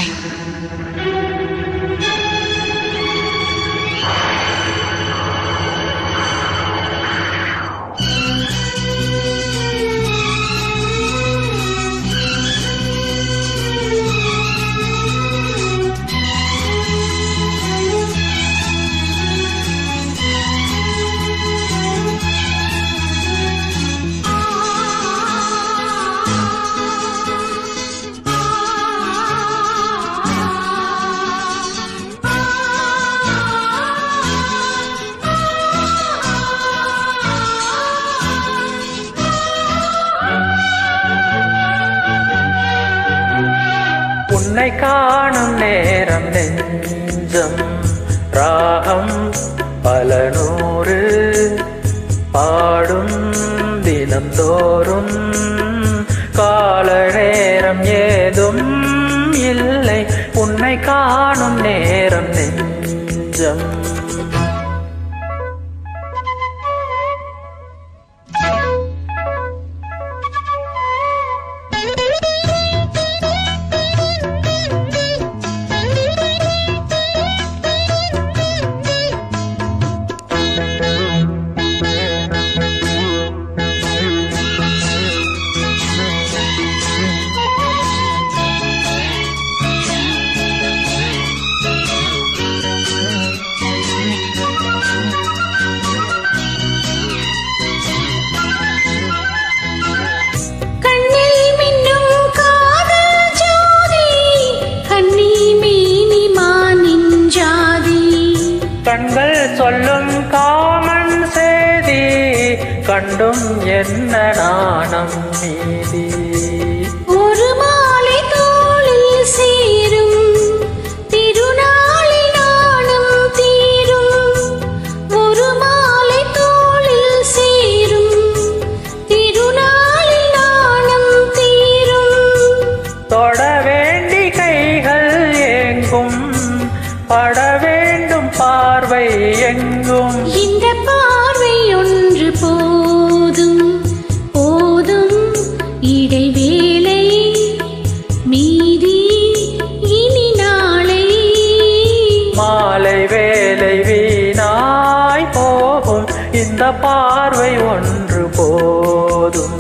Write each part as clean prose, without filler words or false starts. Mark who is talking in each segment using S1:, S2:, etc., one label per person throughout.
S1: subscribe.
S2: உன்னை காணும் நேரம் நெஞ்சம் ராகம் பல நூறு பாடும் தினந்தோறும் கால நேரம் ஏதும் இல்லை உன்னை காணும் நேரம் நெஞ்சம் கண்கள் சொல்லும் காமன் செய்தி கண்டும் என்ன நாணம் மீதி
S3: ஒரு மாலை தோளில் சேரும் திருநாளில் நாணம் தீரும் ஒரு மாலை தோளில் சேரும் திருநாளில் நாணம் தீரும்
S2: தொட வேண்டி கைகள் ஏங்கும் பட வேண்டும் பார்வை எங்கும்
S3: இந்த பார்வை ஒன்று போதும் போதும் இடைவேளை மீதி இனி நாளை
S2: மாலை வேலை வீணாய் போகும் இந்த பார்வை ஒன்று போதும்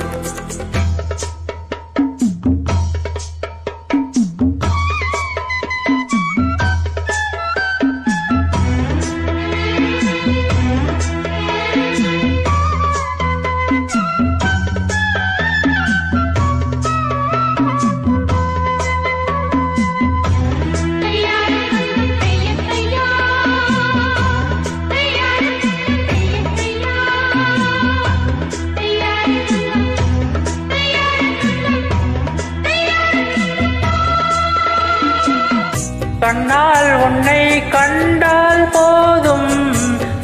S2: கண்ணால் உன்னை கண்டால் போதும்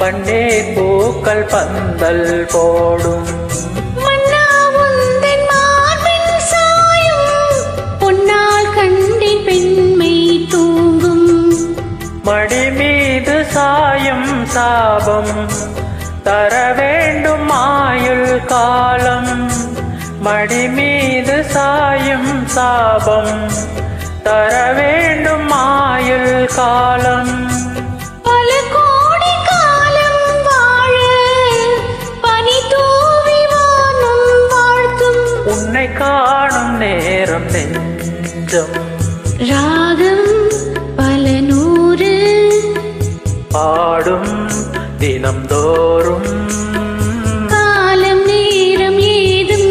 S2: பன்னே பூக்கள் பந்தல் போடும்
S3: மன்னா உந்தன் மார்பின் சாயும் பொன்னால் கண்டின் பெண்மை தூங்கும்
S2: மடி மீது சாயும் சாபம் தர வேண்டும் ஆயுள் காலம் மடி மீது சாயும் சாபம் தர வேண்டும் ஆயுள் காலம்
S3: பல கோடி காலம் வாழ பனி தூவி வானம் வாழ்த்தும்
S2: உன்னை காணும் நேரம் நெஞ்சம்
S3: ராகம் பல நூறு
S2: பாடும் தினம்தோறும்
S3: காலம் நேரம் ஏதும்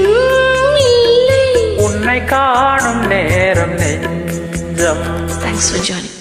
S3: இல்லை
S2: உன்னை காணும் நேரம் நெஞ்சம்.
S1: Thanks for joining.